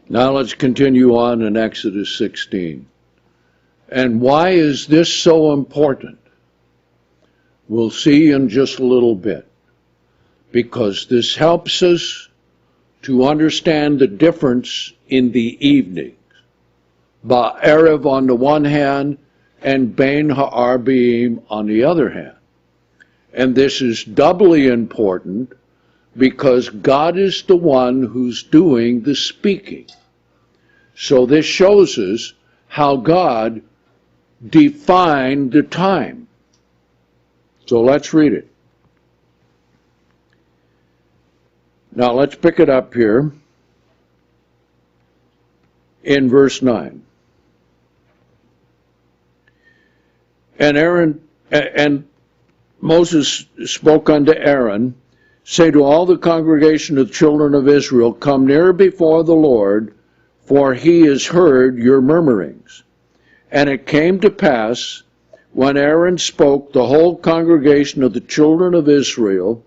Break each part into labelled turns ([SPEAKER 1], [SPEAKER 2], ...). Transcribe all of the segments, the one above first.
[SPEAKER 1] Now let's continue on in Exodus 16. And why is this so important? We'll see in just a little bit. Because this helps us to understand the difference in the evenings. Ba'erev on the one hand, and Bein Ha'arbaim on the other hand. And this is doubly important because God is the one who's doing the speaking. So this shows us how God defined the time. So let's read it. Now let's pick it up here in verse 9. And Moses spoke unto Aaron, say to all the congregation of the children of Israel, come near before the Lord, for he has heard your murmurings. And it came to pass, when Aaron spoke, the whole congregation of the children of Israel,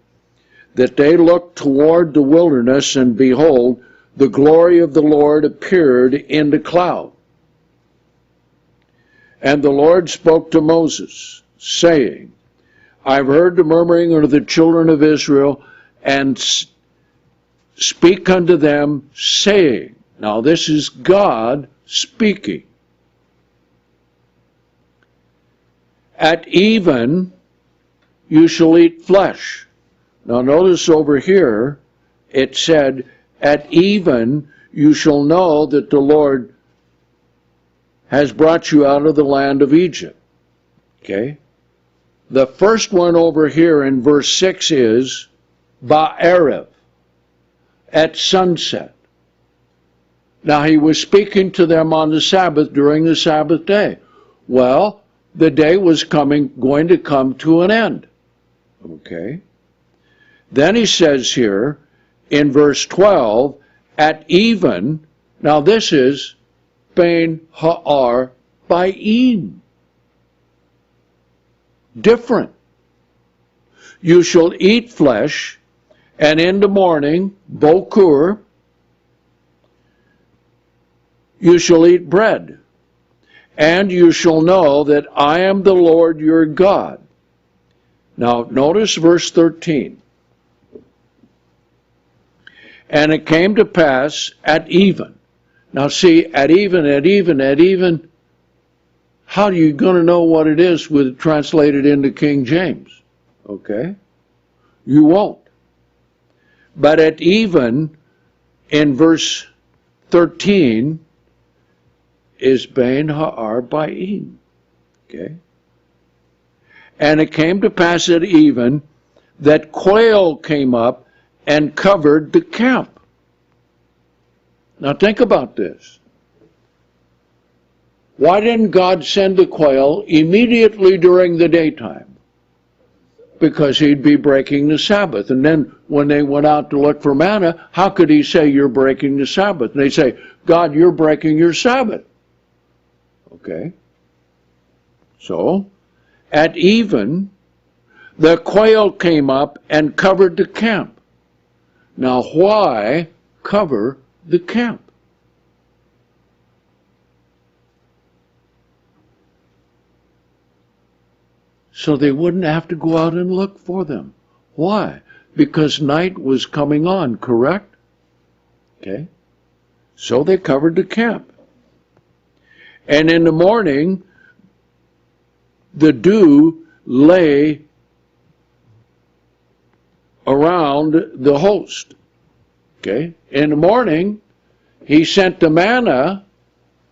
[SPEAKER 1] that they looked toward the wilderness, and behold, the glory of the Lord appeared in the cloud. And the Lord spoke to Moses, saying, I've heard the murmuring of the children of Israel, and speak unto them, saying, now this is God speaking. At even you shall eat flesh. Now notice over here, it said, at even you shall know that the Lord has brought you out of the land of Egypt. Okay? The first one over here in verse 6 is Ba'erev, at sunset. Now he was speaking to them on the Sabbath, during the Sabbath day. Well, the day was going to come to an end. Okay? Then he says here in verse 12, at even, now this is Bein Ha'arbaim. Different. You shall eat flesh, and in the morning, Bokur, you shall eat bread, and you shall know that I am the Lord your God. Now, notice verse 13. And it came to pass at even. Now see, at even, how are you going to know what it is with it translated into King James? Okay? You won't. But at even, in verse 13, is Bein Ha'arbaim. Okay? And it came to pass at even that quail came up and covered the camp. Now think about this. Why didn't God send the quail immediately during the daytime? Because he'd be breaking the Sabbath. And then when they went out to look for manna, how could he say you're breaking the Sabbath? And they say, God, you're breaking your Sabbath. Okay? So, at even, the quail came up and covered the camp. Now, why cover the camp? So they wouldn't have to go out and look for them. Why? Because night was coming on, correct? Okay? So they covered the camp. And in the morning, the dew lay around the host. Okay? In the morning, he sent the manna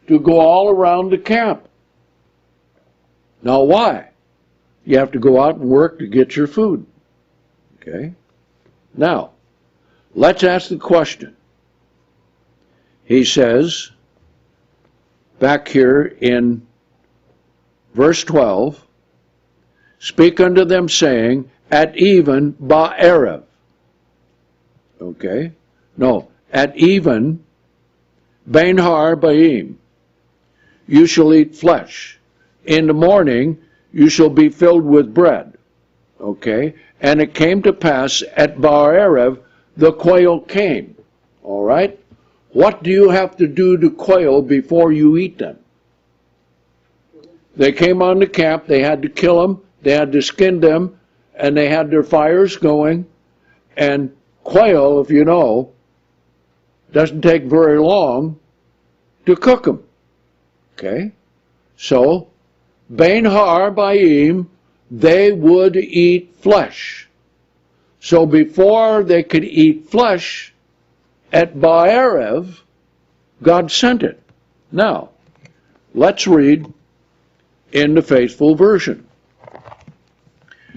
[SPEAKER 1] to go all around the camp. Now why? You have to go out and work to get your food. Okay? Now, let's ask the question. He says, back here in verse 12, speak unto them, saying, at even Ba'erev. Okay? No, at even Bein Ha'arbaim. you shall eat flesh. In the morning, you shall be filled with bread. Okay? And it came to pass at Bar-Erev, the quail came. All right? What do you have to do to quail before you eat them? They came on the camp, they had to kill them, they had to skin them, and they had their fires going. And quail, if you know, doesn't take very long to cook them. Okay? So, Bein Ha'arbaim, they would eat flesh. So before they could eat flesh, at Bar-Erev, God sent it. Now, let's read in the Faithful Version.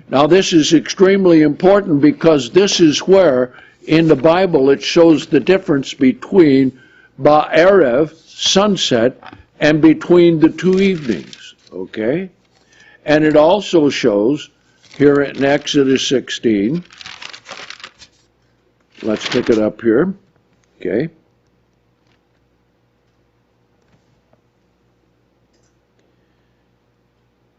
[SPEAKER 1] Now, this is extremely important because this is where, in the Bible, it shows the difference between Bar-Erev, sunset, and between the two evenings, okay? And it also shows here in Exodus 16, let's pick it up here, okay?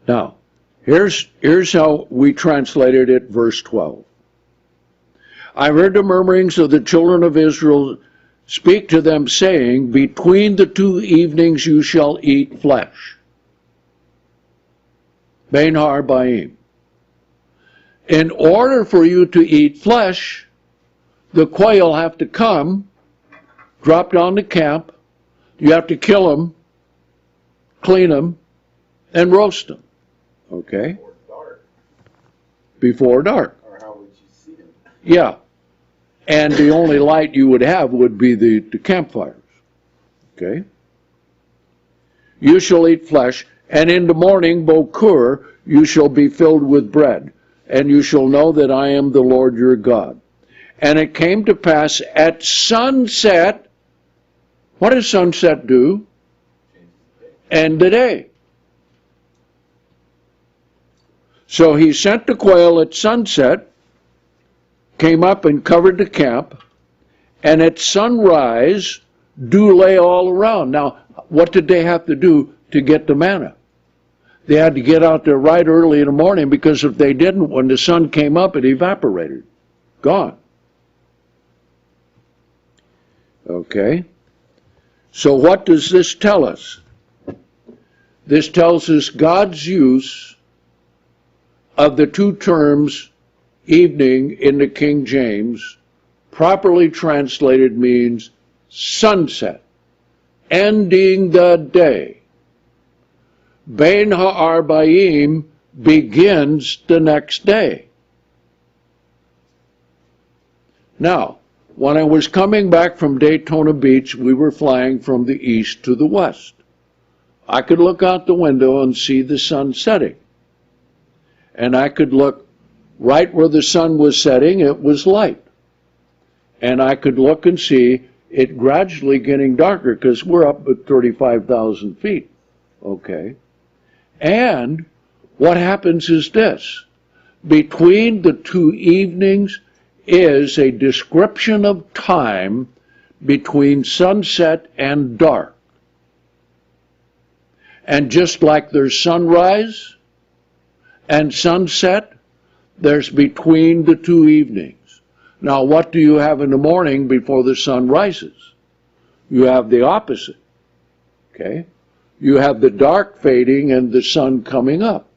[SPEAKER 1] Now, here's how we translated it, verse 12. I heard the murmurings of the children of Israel speak to them, saying, between the two evenings you shall eat flesh. Bein Ha'arbaim. In order for you to eat flesh, the quail have to come, drop down to camp, you have to kill them, clean them, and roast them. Okay?
[SPEAKER 2] Before dark.
[SPEAKER 1] Before dark.
[SPEAKER 2] Or how would you see them?
[SPEAKER 1] Yeah. And the only light you would have would be the campfires. Okay? You shall eat flesh, and in the morning, Bokur, you shall be filled with bread, and you shall know that I am the Lord your God. And it came to pass at sunset, what does sunset do? End the day. So he sent the quail at sunset, came up and covered the camp, and at sunrise, dew lay all around. Now, what did they have to do to get the manna? They had to get out there right early in the morning, because if they didn't, when the sun came up, it evaporated. Gone. Okay? So what does this tell us? This tells us God's use of the two terms evening in the King James, properly translated, means sunset, ending the day. Bein Ha'arbaim begins the next day. Now, when I was coming back from Daytona Beach, we were flying from the east to the west. I could look out the window and see the sun setting. And I could look right where the sun was setting, it was light. And I could look and see it gradually getting darker, because we're up at 35,000 feet. Okay. And what happens is this. Between the two evenings is a description of time between sunset and dark. And just like there's sunrise and sunset, there's between the two evenings. Now, what do you have in the morning before the sun rises? You have the opposite. Okay? You have the dark fading and the sun coming up.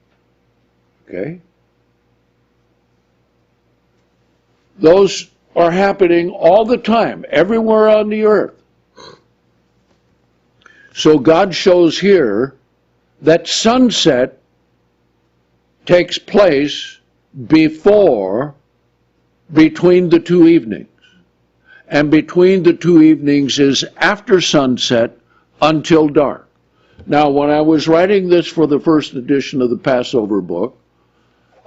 [SPEAKER 1] Okay? Those are happening all the time, everywhere on the earth. So God shows here that sunset takes place between the two evenings. And between the two evenings is after sunset until dark. Now, when I was writing this for the first edition of the Passover book,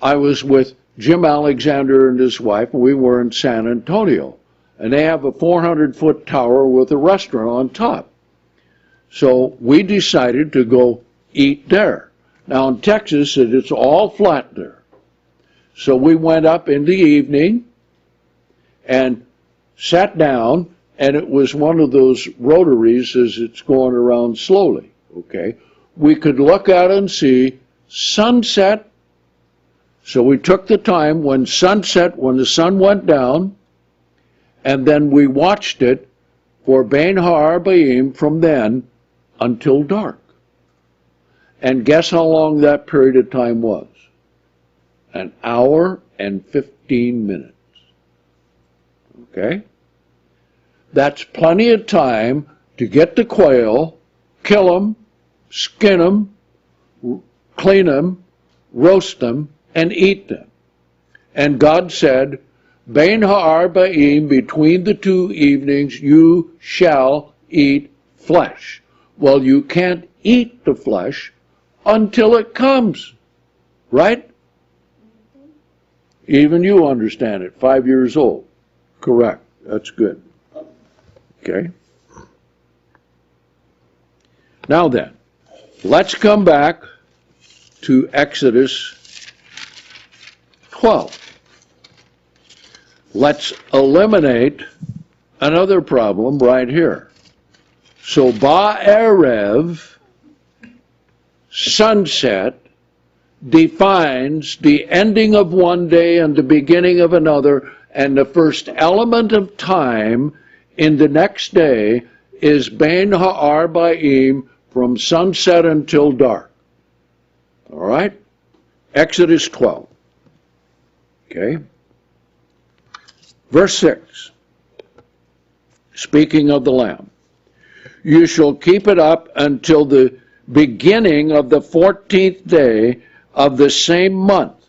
[SPEAKER 1] I was with Jim Alexander and his wife, and we were in San Antonio. And they have a 400-foot tower with a restaurant on top. So we decided to go eat there. Now in Texas, it's all flat there. So we went up in the evening and sat down, and it was one of those rotaries as it's going around slowly. Okay? We could look at it and see sunset. So we took the time when sunset, when the sun went down, and then we watched it for Bein Ha'arbaim from then until dark. And guess how long that period of time was? An hour and 15 minutes. Okay? That's plenty of time to get the quail, kill them, skin them, clean them, roast them, and eat them. And God said, Bein Ha'arbaim, between the two evenings, you shall eat flesh. Well, you can't eat the flesh until it comes, right? Even you understand it, 5 years old. Correct, that's good. Okay? Now then, let's come back to Exodus 12. Let's eliminate another problem right here. So Ba'erev, sunset, defines the ending of one day and the beginning of another, and the first element of time in the next day is Bein Ha'arbaim, from sunset until dark. All right? Exodus 12. Okay? Verse 6. Speaking of the lamb. You shall keep it up until the beginning of the 14th day of the same month,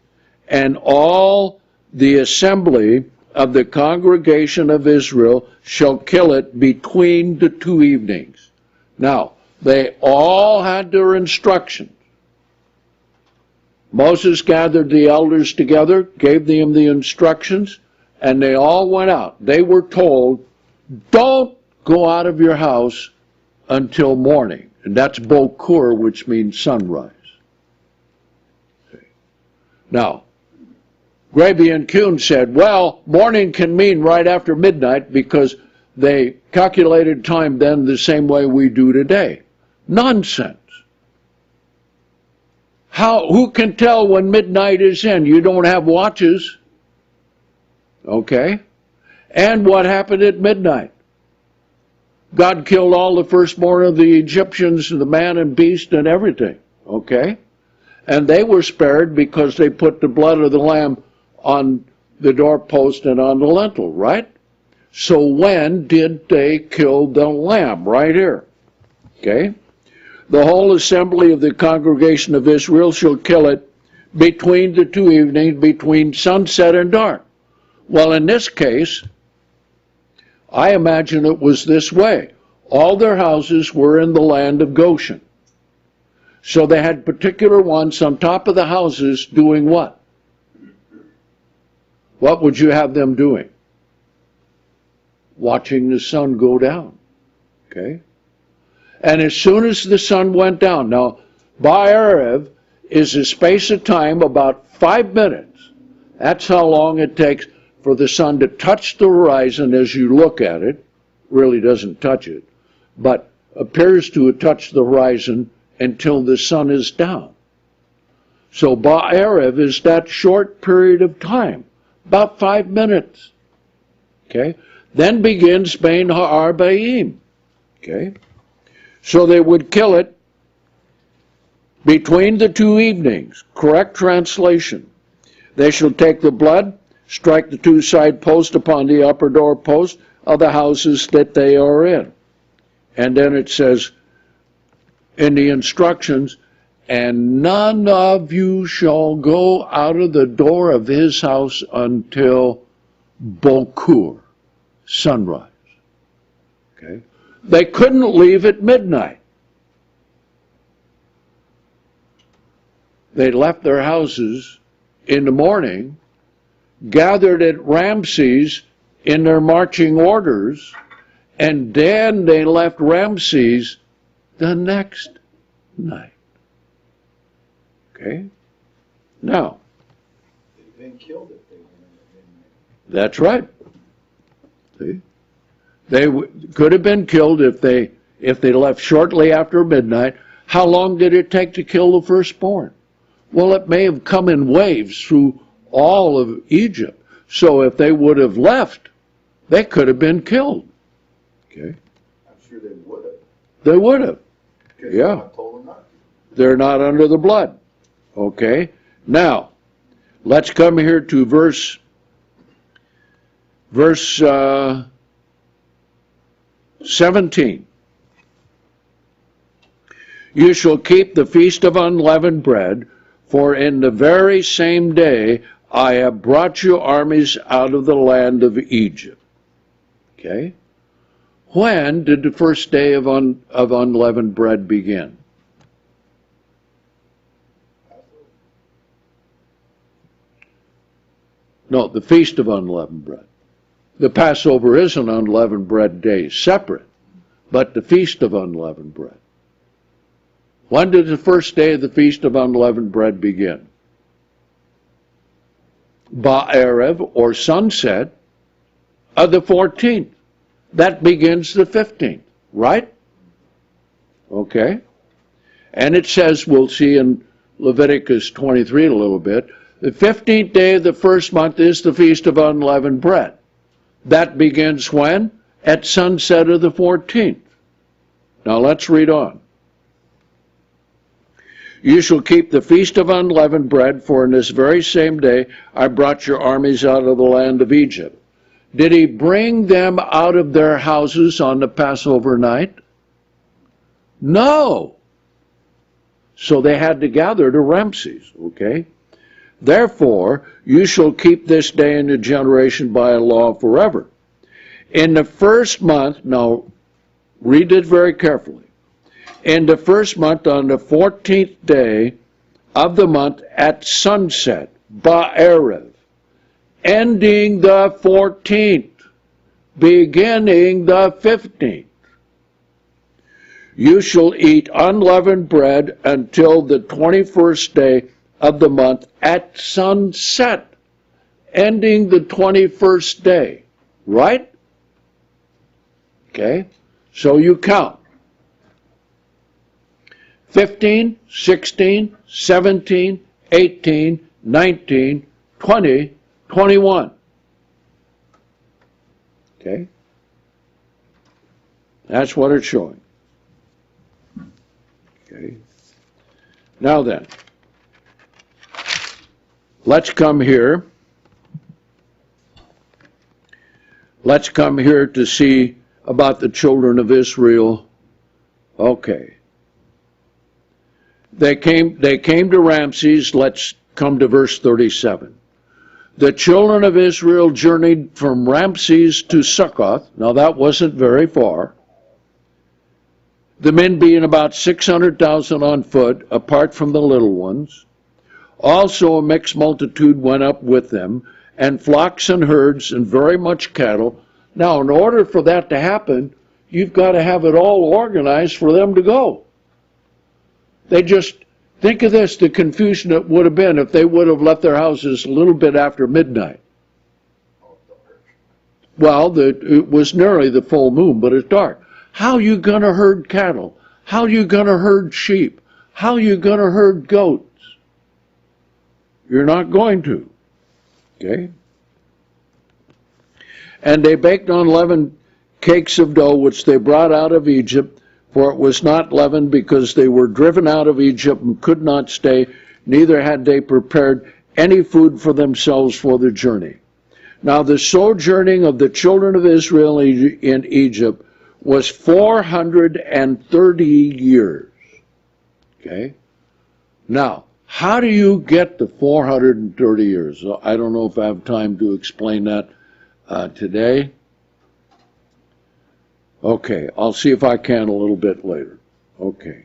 [SPEAKER 1] and all the assembly of the congregation of Israel shall kill it between the two evenings. Now, they all had their instructions. Moses gathered the elders together, gave them the instructions, and they all went out. They were told, don't go out of your house until morning. And that's Bokur, which means sunrise. Now, Graby and Kuhn said, well, morning can mean right after midnight because they calculated time then the same way we do today. Nonsense. Who can tell when midnight is in? You don't have watches. Okay? And what happened at midnight? God killed all the firstborn of the Egyptians, the man and beast and everything. Okay? And they were spared because they put the blood of the lamb on the doorpost and on the lintel, right? So when did they kill the lamb? Right here. Okay? The whole assembly of the congregation of Israel shall kill it between the two evenings, between sunset and dark. Well, in this case, I imagine it was this way. All their houses were in the land of Goshen. So they had particular ones on top of the houses doing what? What would you have them doing? Watching the sun go down. Okay? And as soon as the sun went down, now, Ba'erev is a space of time about 5 minutes. That's how long it takes for the sun to touch the horizon as you look at it. Really doesn't touch it, but appears to touch the horizon until the sun is down. So Ba'erev is that short period of time, about 5 minutes. Okay? Then begins Bein Ha'arbaim. Okay? So they would kill it between the two evenings. Correct translation. They shall take the blood, strike the two side posts upon the upper door post of the houses that they are in. And then it says in the instructions, and none of you shall go out of the door of his house until Bokur, sunrise. Okay? They couldn't leave at midnight. They left their houses in the morning, gathered at Ramses in their marching orders, and then they left Ramses the next night. Okay? Now,
[SPEAKER 2] they've been killed if they went in.
[SPEAKER 1] That's right. See? They could have been killed if they left shortly after midnight, How long did it take to kill the firstborn? Well, it may have come in waves through all of Egypt. So if they would have left, they could have been killed. Okay?
[SPEAKER 2] I'm sure they would have.
[SPEAKER 1] They would have.
[SPEAKER 2] Because
[SPEAKER 1] Yeah.
[SPEAKER 2] God told them not to.
[SPEAKER 1] They're not under the blood. Okay? Now, let's come here to verse 17. You shall keep the feast of unleavened bread, for in the very same day I have brought you armies out of the land of Egypt. Okay? When did the first day of unleavened bread begin? No, the feast of unleavened bread. The Passover is an unleavened bread day, separate, but the feast of unleavened bread. When did the first day of the Feast of Unleavened Bread begin? Ba'erev, or sunset, of the 14th. That begins the 15th, right? Okay. And it says, we'll see in Leviticus 23 a little bit, the 15th day of the first month is the Feast of Unleavened Bread. That begins when? At sunset of the 14th. Now let's read on. You shall keep the feast of unleavened bread, for in this very same day I brought your armies out of the land of Egypt. Did he bring them out of their houses on the Passover night? No. So they had to gather to Ramses, okay? Therefore, you shall keep this day in the generation by a law forever. In the first month, now read it very carefully. In the first month, on the 14th day of the month at sunset, Ba'erev, ending the 14th, beginning the 15th, you shall eat unleavened bread until the 21st day of the month at sunset, ending the 21st day, right? Okay, so you count. 15, 16, 17, 18, 19, 20, 21. Okay? That's what it's showing. Okay? Now then, let's come here. Let's come here to see about the children of Israel. Okay. They came to Ramses. Let's come to verse 37. The children of Israel journeyed from Ramses to Succoth. Now that wasn't very far. The men being about 600,000 on foot, apart from the little ones. Also a mixed multitude went up with them, and flocks and herds and very much cattle. Now, in order for that to happen, you've got to have it all organized for them to go. They just, think of this, the confusion it would have been if they would have left their houses a little bit after midnight. Well, it was nearly the full moon, but it's dark. How are you going to herd cattle? How are you going to herd sheep? How are you going to herd goats? You're not going to. Okay? And they baked unleavened cakes of dough, which they brought out of Egypt, for it was not leavened, because they were driven out of Egypt and could not stay, neither had they prepared any food for themselves for the journey. Now the sojourning of the children of Israel in Egypt was 430 years. Okay? Now, how do you get the 430 years? I don't know if I have time to explain that today. Okay, I'll see if I can a little bit later. Okay.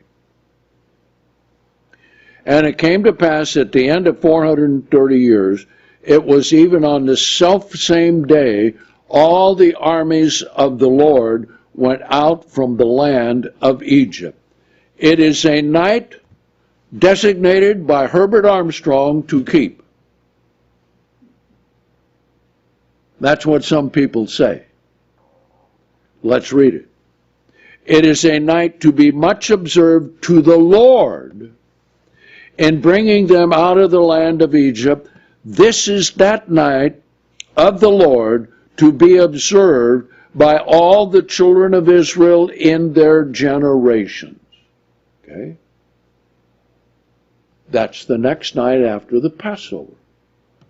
[SPEAKER 1] And it came to pass at the end of 430 years, it was even on the selfsame day, all the armies of the Lord went out from the land of Egypt. It is a night designated by Herbert Armstrong to keep. That's what some people say. Let's read it. It is a night to be much observed to the Lord in bringing them out of the land of Egypt. This is that night of the Lord to be observed by all the children of Israel in their generations. Okay? That's the next night after the Passover.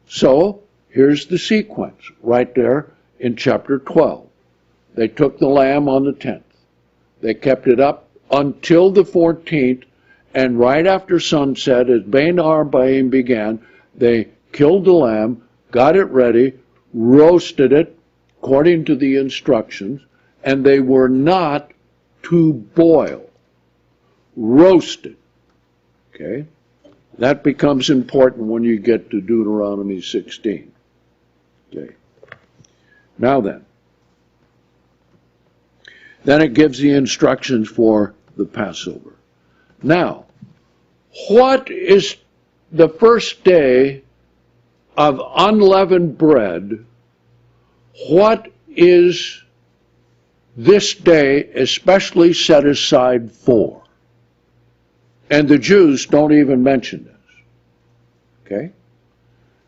[SPEAKER 1] So, here's the sequence right there in chapter 12. They took the lamb on the 10th. They kept it up until the 14th, and right after sunset, as Bain Arbaim began, they killed the lamb, got it ready, roasted it according to the instructions, and they were not to boil. Roasted. Okay? That becomes important when you get to Deuteronomy 16. Okay. Now then it gives the instructions for the Passover. Now, what is the first day of unleavened bread? What is this day especially set aside for? And the Jews don't even mention this. Okay?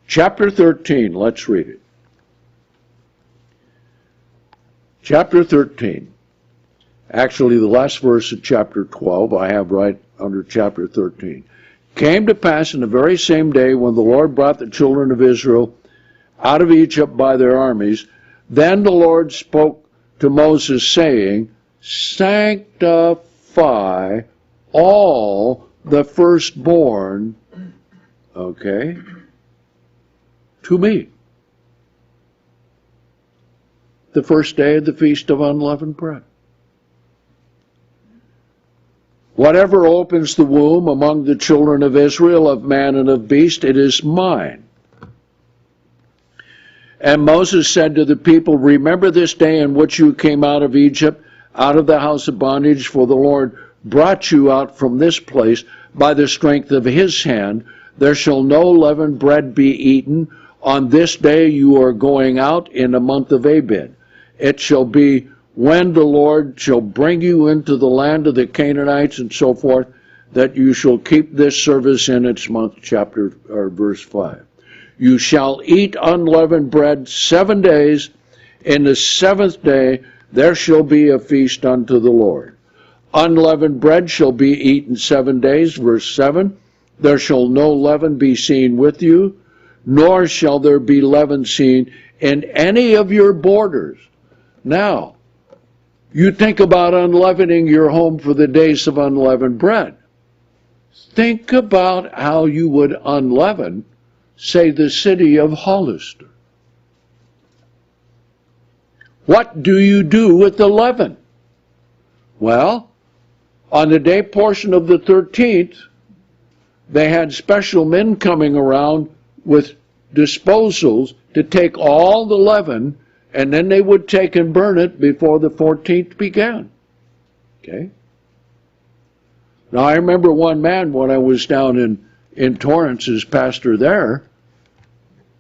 [SPEAKER 1] Chapter 13, let's read it. Chapter 13. Actually, the last verse of chapter 12 I have right under chapter 13. Came to pass in the very same day when the Lord brought the children of Israel out of Egypt by their armies, then the Lord spoke to Moses, saying, sanctify all the firstborn, okay, to me. The first day of the Feast of Unleavened Bread. Whatever opens the womb among the children of Israel, of man and of beast, it is mine. And Moses said to the people, remember this day in which you came out of Egypt, out of the house of bondage, for the Lord brought you out from this place by the strength of his hand. There shall no leavened bread be eaten. On this day you are going out in the month of Abib. It shall be when the Lord shall bring you into the land of the Canaanites and so forth, that you shall keep this service in its month, verse 5. You shall eat unleavened bread 7 days. In the 7th day there shall be a feast unto the Lord. Unleavened bread shall be eaten 7 days, verse 7. There shall no leaven be seen with you, nor shall there be leaven seen in any of your borders. Now, you think about unleavening your home for the days of unleavened bread. Think about how you would unleaven, say, the city of Hollister. What do you do with the leaven? Well, on the day portion of the 13th, they had special men coming around with disposals to take all the leaven, and then they would take and burn it before the 14th began. Okay? Now, I remember one man when I was down in Torrance as pastor there.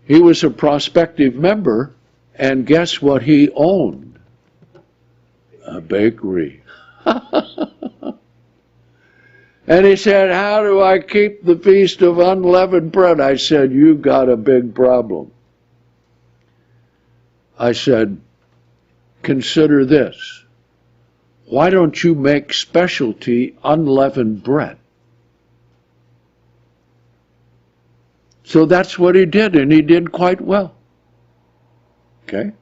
[SPEAKER 1] He was a prospective member, and guess what he owned? A bakery. And he said, how do I keep the Feast of Unleavened Bread? I said, you've got a big problem. I said, consider this. Why don't you make specialty unleavened bread? So that's what he did, and he did quite well. Okay?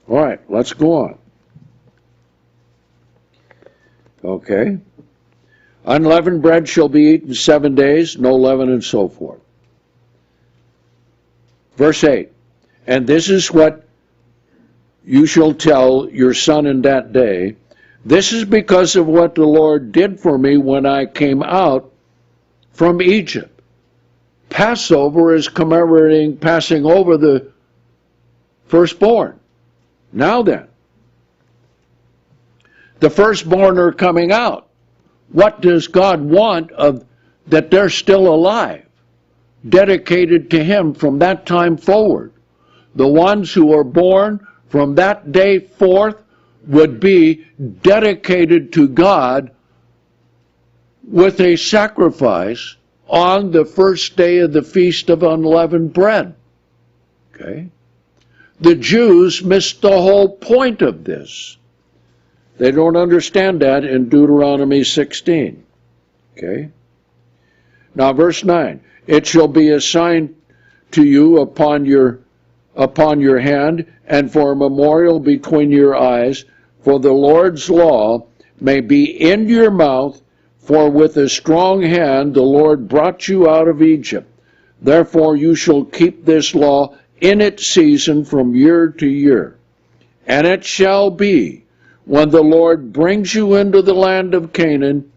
[SPEAKER 1] All right, let's go on. Okay? Unleavened bread shall be eaten 7 days, no leaven, and so forth. Verse 8. And this is what you shall tell your son in that day. This is because of what the Lord did for me when I came out from Egypt. Passover is commemorating passing over the firstborn. Now then, the firstborn are coming out. What does God want of that they're still alive, dedicated to him from that time forward? The ones who are born from that day forth would be dedicated to God with a sacrifice on the first day of the Feast of Unleavened Bread. Okay? The Jews missed the whole point of this. They don't understand that in Deuteronomy 16. Okay? Now, verse 9. It shall be a sign to you upon your hand, and for a memorial between your eyes, for the Lord's law may be in your mouth, for with a strong hand the Lord brought you out of Egypt. Therefore you shall keep this law in its season from year to year. And it shall be, when the Lord brings you into the land of Canaan,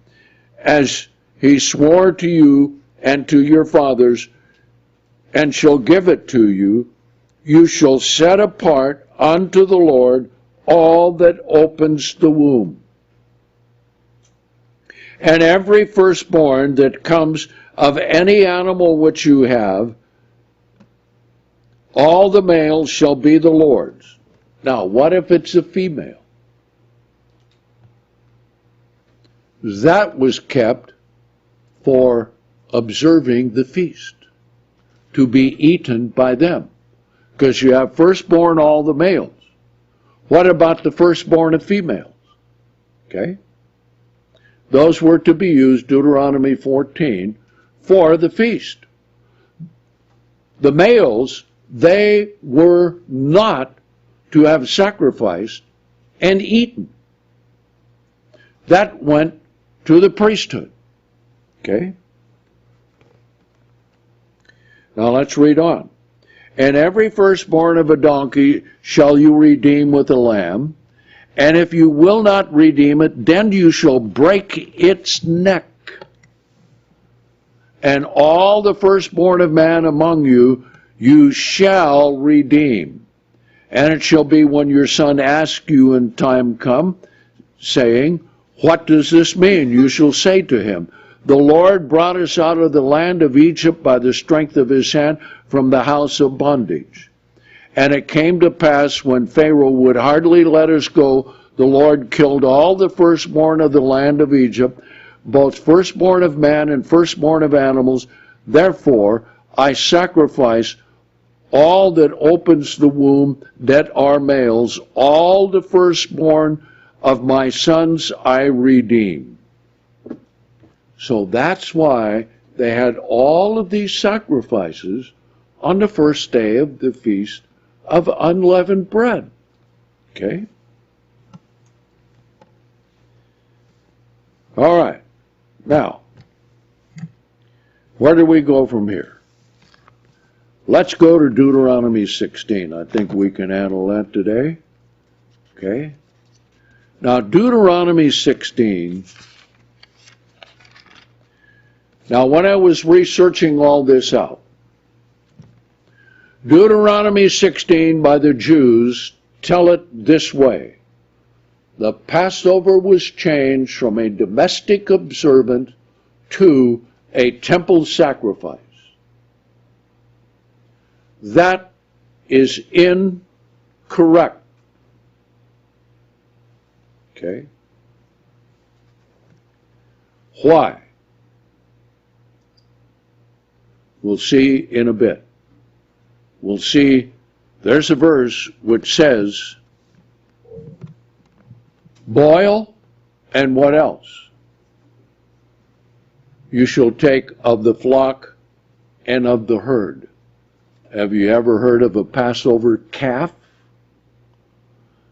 [SPEAKER 1] as he swore to you and to your fathers, and shall give it to you, you shall set apart unto the Lord all that opens the womb. And every firstborn that comes of any animal which you have, all the males shall be the Lord's. Now, what if it's a female? That was kept for observing the feast, to be eaten by them. Because you have firstborn, all the males. What about the firstborn of females? Okay? Those were to be used, Deuteronomy 14, for the feast. The males, they were not to have sacrificed and eaten. That went to the priesthood. Okay? Now let's read on. And every firstborn of a donkey shall you redeem with a lamb, and if you will not redeem it, then you shall break its neck. And all the firstborn of man among you, you shall redeem. And it shall be when your son asks you in time come, saying, what does this mean? You shall say to him, the Lord brought us out of the land of Egypt by the strength of his hand from the house of bondage. And it came to pass when Pharaoh would hardly let us go, the Lord killed all the firstborn of the land of Egypt, both firstborn of man and firstborn of animals. Therefore I sacrifice all that opens the womb that are males, all the firstborn of my sons I redeem. So that's why they had all of these sacrifices on the first day of the Feast of Unleavened Bread. Okay? All right. Now, where do we go from here? Let's go to Deuteronomy 16. I think we can handle that today. Okay? Now, Deuteronomy 16. Now, when I was researching all this out, Deuteronomy 16 by the Jews tell it this way. The Passover was changed from a domestic observance to a temple sacrifice. That is incorrect. Okay? Why? We'll see in a bit. We'll see, there's a verse which says, boil, and what else? You shall take of the flock and of the herd. Have you ever heard of a Passover calf?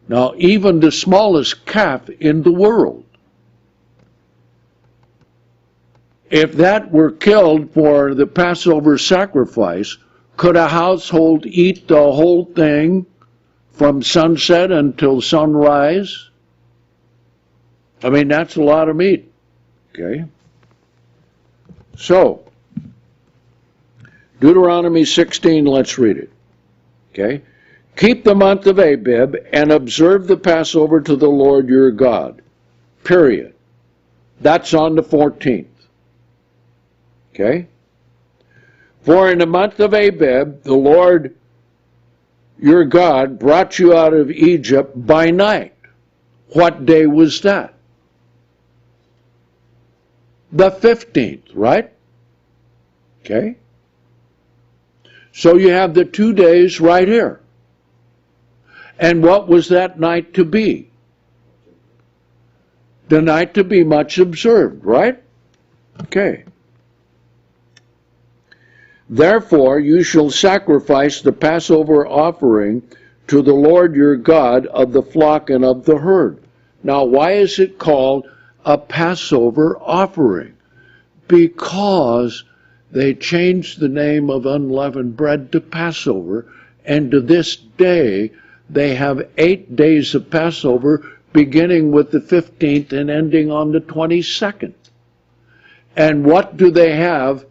[SPEAKER 1] Now, even the smallest calf in the world, if that were killed for the Passover sacrifice, could a household eat the whole thing from sunset until sunrise? I mean, that's a lot of meat. Okay? So, Deuteronomy 16, let's read it. Okay? Keep the month of Abib and observe the Passover to the Lord your God. Period. That's on the 14th. Okay? For in the month of Abib, the Lord your God brought you out of Egypt by night. What day was that? The 15th, right? Okay. So you have the 2 days right here. And what was that night to be? The night to be much observed, right? Okay. Therefore you shall sacrifice the Passover offering to the Lord your God of the flock and of the herd. Now, why is it called a Passover offering? Because they changed the name of unleavened bread to Passover, and to this day they have 8 days of Passover, beginning with the 15th and ending on the 22nd. And what do they have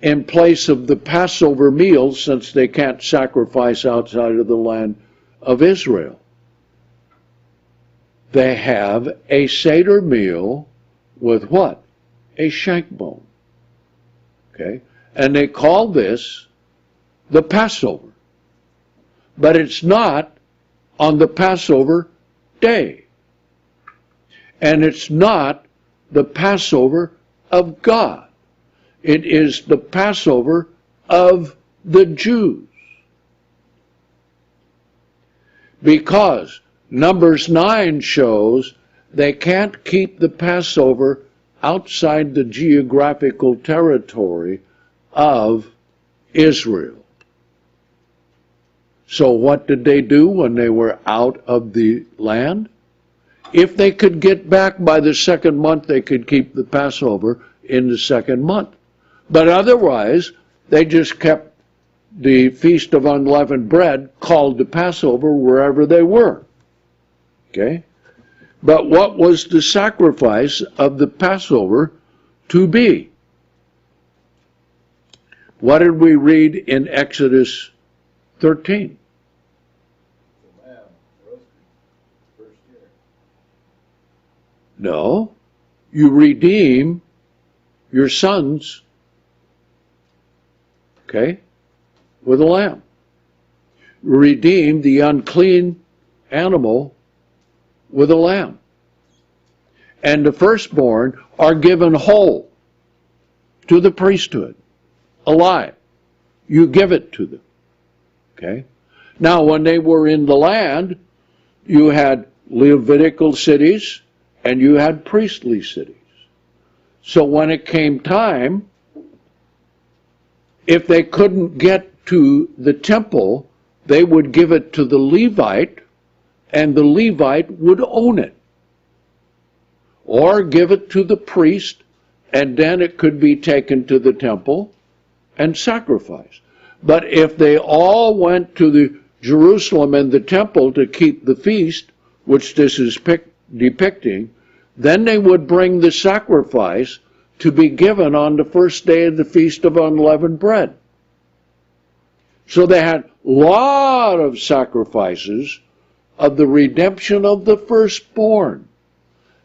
[SPEAKER 1] in place of the Passover meal, since they can't sacrifice outside of the land of Israel? They have a Seder meal with what? A shank bone. Okay? And they call this the Passover. But it's not on the Passover day. And it's not the Passover of God. It is the Passover of the Jews. Because Numbers 9 shows they can't keep the Passover outside the geographical territory of Israel. So what did they do when they were out of the land? If they could get back by the second month, they could keep the Passover in the second month. But otherwise, they just kept the Feast of Unleavened Bread, called the Passover, wherever they were. Okay? But what was the sacrifice of the Passover to be? What did we read in Exodus 13?
[SPEAKER 2] The lamb roasted first year.
[SPEAKER 1] No. You redeem your sons, okay, with a lamb. Redeem the unclean animal with a lamb. And the firstborn are given whole to the priesthood, alive. You give it to them. Okay? Now, when they were in the land, you had Levitical cities and you had priestly cities. So when it came time, if they couldn't get to the temple, they would give it to the Levite, and the Levite would own it. Or give it to the priest, and then it could be taken to the temple and sacrificed. But if they all went to the Jerusalem and the temple to keep the feast, which this is depicting, then they would bring the sacrifice to be given on the first day of the Feast of Unleavened Bread. So they had a lot of sacrifices of the redemption of the firstborn.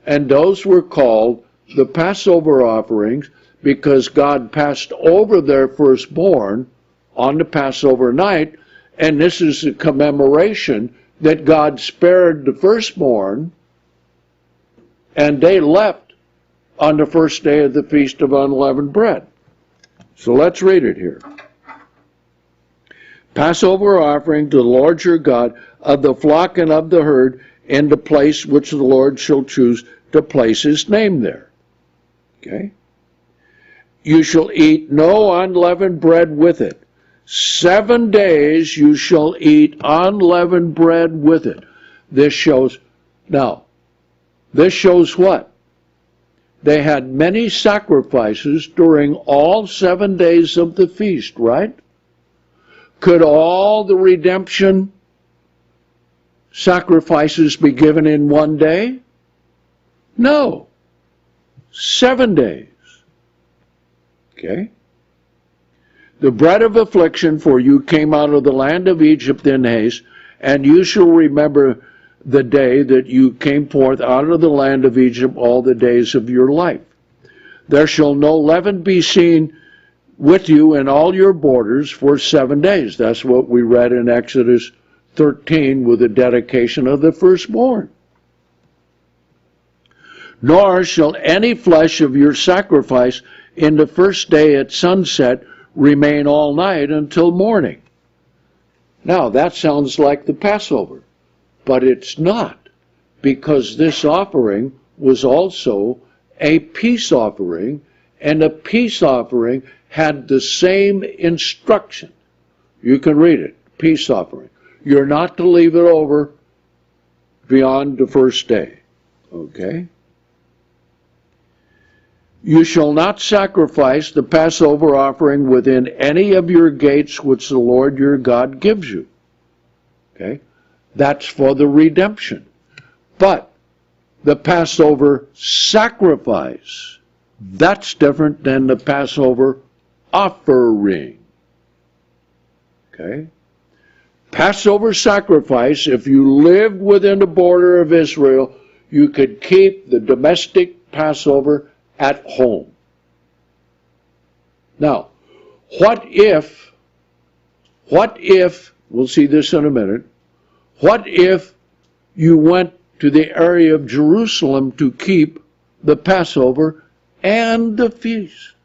[SPEAKER 1] And those were called the Passover offerings because God passed over their firstborn on the Passover night, and this is a commemoration that God spared the firstborn, and they left on the first day of the Feast of Unleavened Bread. So let's read it here. Passover offering to the Lord your God of the flock and of the herd in the place which the Lord shall choose to place his name there. Okay? You shall eat no unleavened bread with it. 7 days you shall eat unleavened bread with it. This shows what? They had many sacrifices during all 7 days of the feast, right? Could all the redemption sacrifices be given in one day? No. 7 days. Okay? The bread of affliction for you came out of the land of Egypt in haste, and you shall remember the day that you came forth out of the land of Egypt all the days of your life. There shall no leaven be seen with you in all your borders for 7 days. That's what we read in Exodus 13 with the dedication of the firstborn. Nor shall any flesh of your sacrifice in the first day at sunset remain all night until morning. Now, that sounds like the Passover, but it's not, because this offering was also a peace offering, and a peace offering had the same instruction. You can read it, peace offering. You're not to leave it over beyond the first day, okay? You shall not sacrifice the Passover offering within any of your gates which the Lord your God gives you. Okay? That's for the redemption. But the Passover sacrifice, that's different than the Passover offering. Okay? Passover sacrifice, if you lived within the border of Israel, you could keep the domestic Passover at home. Now, what if, we'll see this in a minute, what if you went to the area of Jerusalem to keep the Passover and the feast?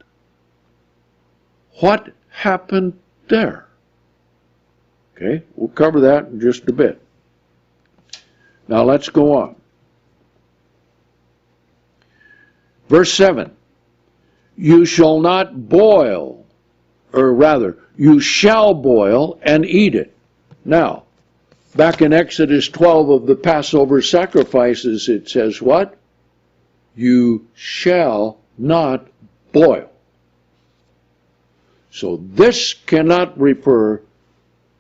[SPEAKER 1] What happened there? Okay, we'll cover that in just a bit. Now let's go on. Verse 7, you shall not boil, or rather, you shall boil and eat it. Now, back in Exodus 12 of the Passover sacrifices, it says what? You shall not boil. So this cannot refer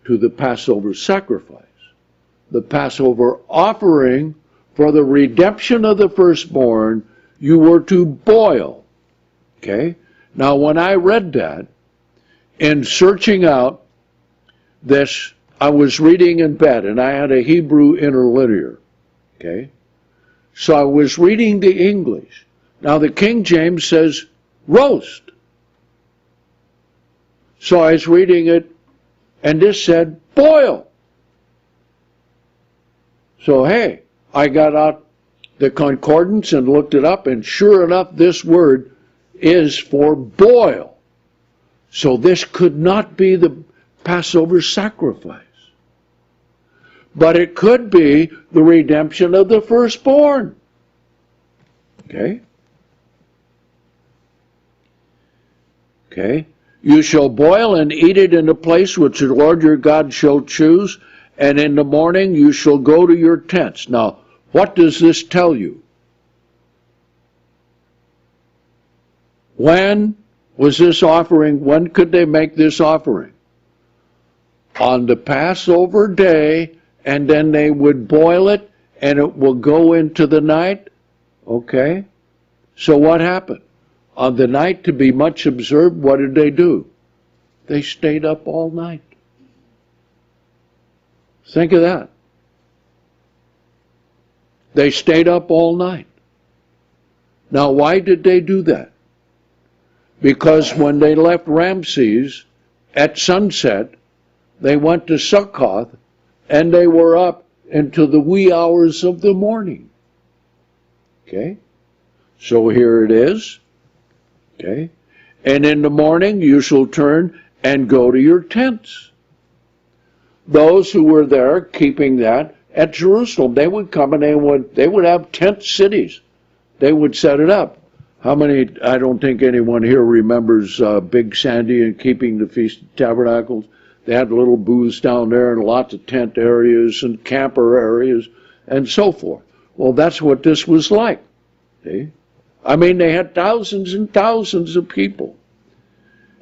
[SPEAKER 1] to the Passover sacrifice. The Passover offering for the redemption of the firstborn, you were to boil. Okay? Now, when I read that, in searching out this, I was reading in bed, and I had a Hebrew interlinear. Okay? So I was reading the English. Now, the King James says roast. So I was reading it, and this said boil. So, hey, I got out the concordance and looked it up, and sure enough, this word is for boil. So this could not be the Passover sacrifice. But it could be the redemption of the firstborn. Okay? Okay? You shall boil and eat it in the place which the Lord your God shall choose, and in the morning you shall go to your tents. Now, what does this tell you? When was this offering? When could they make this offering? On the Passover day, and then they would boil it, and it will go into the night. Okay? So what happened? On the night to be much observed, what did they do? They stayed up all night. Think of that. They stayed up all night. Now, why did they do that? Because when they left Ramses at sunset, they went to Succoth, and they were up into the wee hours of the morning. Okay? So here it is. Okay? And in the morning you shall turn and go to your tents. Those who were there keeping that at Jerusalem, they would come and they would have tent cities. They would set it up. How many, I don't think anyone here remembers Big Sandy and keeping the Feast of Tabernacles. They had little booths down there and lots of tent areas and camper areas and so forth. Well, that's what this was like. See? I mean, they had thousands and thousands of people.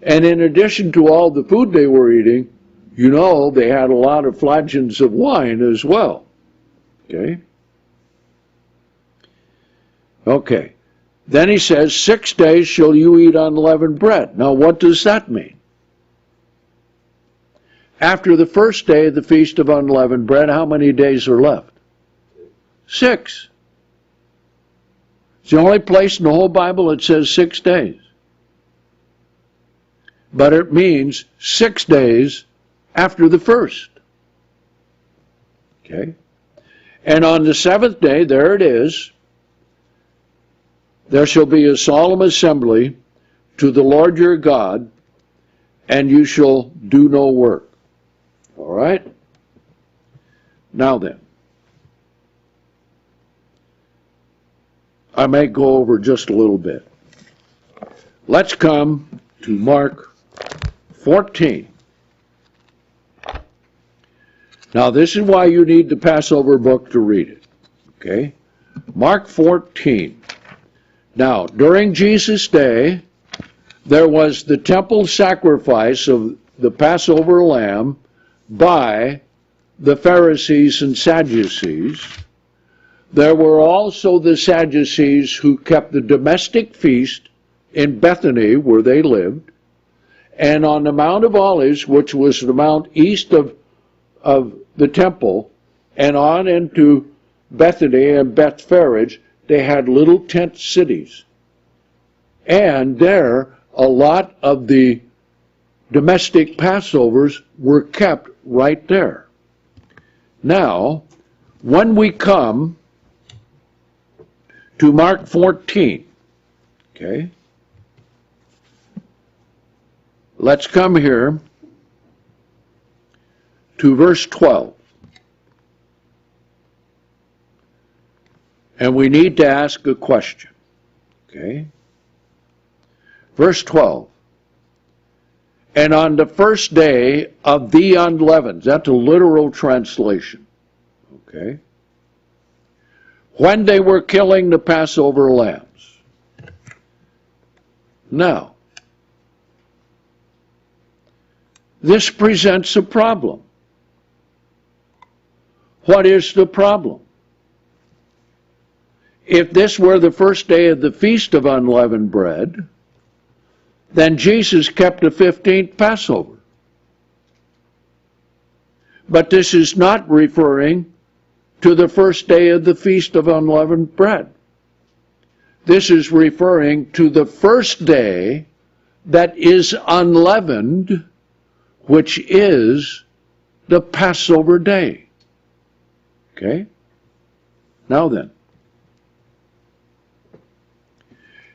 [SPEAKER 1] And in addition to all the food they were eating, you know, they had a lot of flagons of wine as well. Okay? Okay. Then he says, 6 days shall you eat unleavened bread. Now, what does that mean? After the first day of the Feast of Unleavened Bread, how many days are left? 6. It's the only place in the whole Bible that says 6 days. But it means 6 days after the first. Okay? And on the 7th day, there it is, there shall be a solemn assembly to the Lord your God, and you shall do no work. All right? Now then, I may go over just a little bit. Let's come to Mark 14. Now, this is why you need the Passover book to read it. Okay? Mark 14. Now, during Jesus' day, there was the temple sacrifice of the Passover lamb by the Pharisees and Sadducees. There were also the Sadducees who kept the domestic feast in Bethany, where they lived, and on the Mount of Olives, which was the mount east of the temple, and on into Bethany and Bethphage, they had little tent cities. And there, a lot of the domestic Passovers were kept right there. Now, when we come to Mark 14, okay, let's come here to verse 12. And we need to ask a question, okay? Verse 12. And on the first day of the unleavened, that's a literal translation, okay? When they were killing the Passover lambs. Now, this presents a problem. What is the problem? If this were the first day of the Feast of Unleavened Bread, then Jesus kept the 15th Passover. But this is not referring to the first day of the Feast of Unleavened Bread. This is referring to the first day that is unleavened, which is the Passover day. Okay? Now then,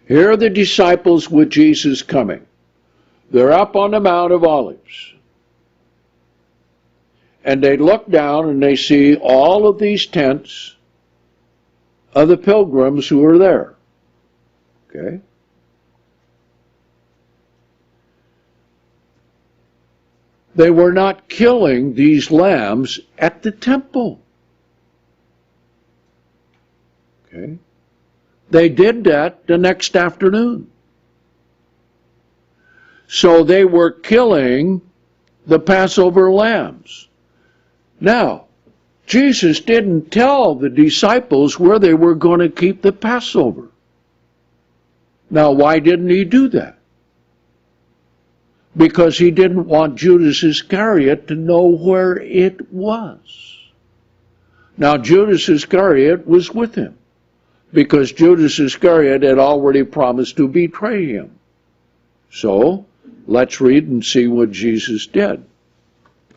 [SPEAKER 1] here are the disciples with Jesus coming. They're up on the Mount of Olives. And they look down and they see all of these tents of the pilgrims who are there. Okay? They were not killing these lambs at the temple. Okay? They did that the next afternoon. So they were killing the Passover lambs. Now, Jesus didn't tell the disciples where they were going to keep the Passover. Now, why didn't he do that? Because he didn't want Judas Iscariot to know where it was. Now, Judas Iscariot was with him, because Judas Iscariot had already promised to betray him. So, let's read and see what Jesus did.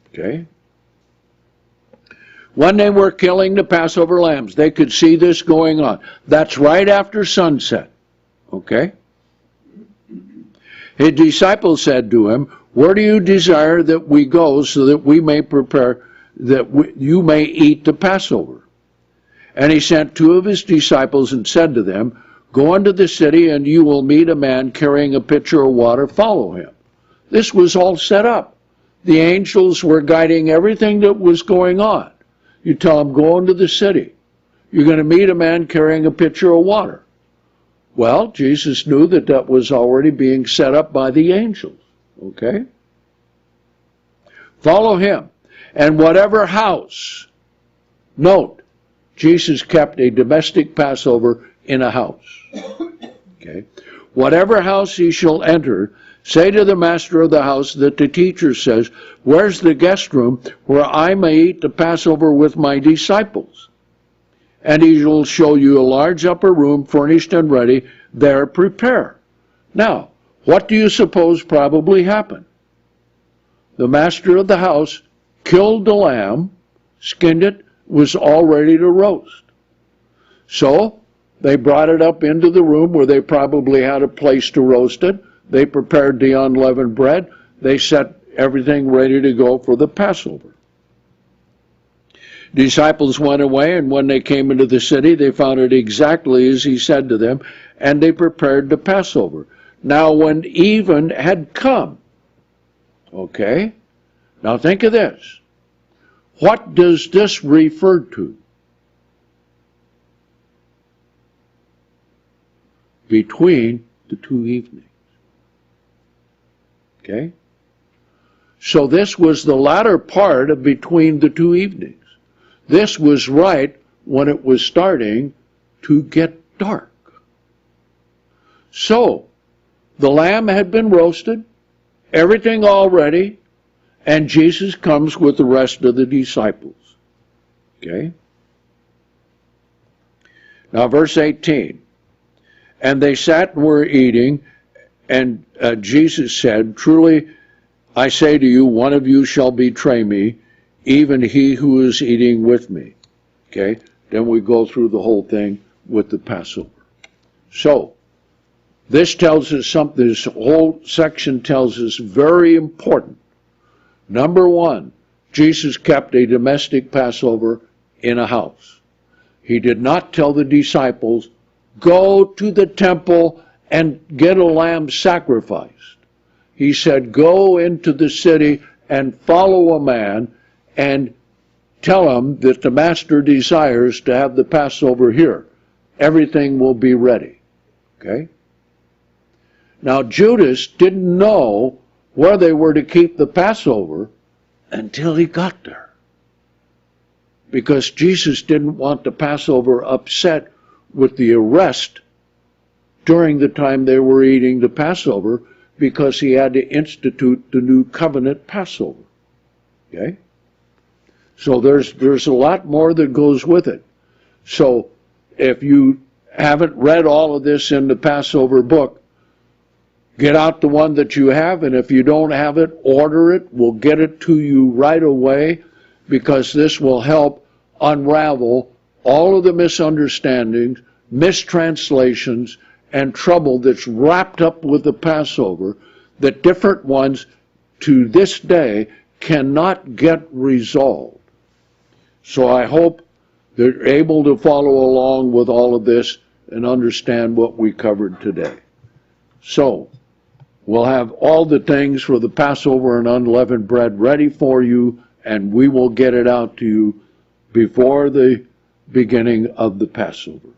[SPEAKER 1] Okay? When they were killing the Passover lambs, they could see this going on. That's right after sunset. Okay? His disciples said to him, "Where do you desire that we go so that we may prepare, that you may eat the Passover?" And he sent two of his disciples and said to them, "Go into the city and you will meet a man carrying a pitcher of water. Follow him." This was all set up. The angels were guiding everything that was going on. You tell him, go into the city. You're going to meet a man carrying a pitcher of water. Well, Jesus knew that that was already being set up by the angels. Okay? Follow him. And whatever house, note, Jesus kept a domestic Passover in a house. Okay? Whatever house he shall enter, say to the master of the house that the teacher says, "Where's the guest room where I may eat the Passover with my disciples?" And he will show you a large upper room furnished and ready. There prepare. Now, what do you suppose probably happened? The master of the house killed the lamb, skinned it, was all ready to roast. So, They brought it up into the room where they probably had a place to roast it. They prepared the unleavened bread. They set everything ready to go for the Passover. Disciples went away, and when they came into the city, they found it exactly as he said to them, and they prepared the Passover. Now, when even had come, okay, now think of this. What does this refer to? Between the two evenings. Okay? So this was the latter part of between the two evenings. This was right when it was starting to get dark. So, the lamb had been roasted, everything all ready, and Jesus comes with the rest of the disciples. Okay? Now, verse 18. And they sat and were eating, and Jesus said, Truly, I say to you, one of you shall betray me, even he who is eating with me. Okay? Then we go through the whole thing with the Passover. So, this tells us something, this whole section tells us very important. Number one, Jesus kept a domestic Passover in a house. He did not tell the disciples, go to the temple and get a lamb sacrificed. He said, go into the city and follow a man and tell him that the master desires to have the Passover here. Everything will be ready. Okay? Now, Judas didn't know where they were to keep the Passover until he got there. Because Jesus didn't want the Passover upset with the arrest during the time they were eating the Passover, because he had to institute the new covenant Passover. Okay? So there's a lot more that goes with it. So if you haven't read all of this in the Passover book, get out the one that you have, and if you don't have it, order it. We'll get it to you right away, because this will help unravel all of the misunderstandings, mistranslations, and trouble that's wrapped up with the Passover that different ones to this day cannot get resolved. So I hope they're able to follow along with all of this and understand what we covered today. So, we'll have all the things for the Passover and unleavened bread ready for you, and we will get it out to you before the beginning of the Passover.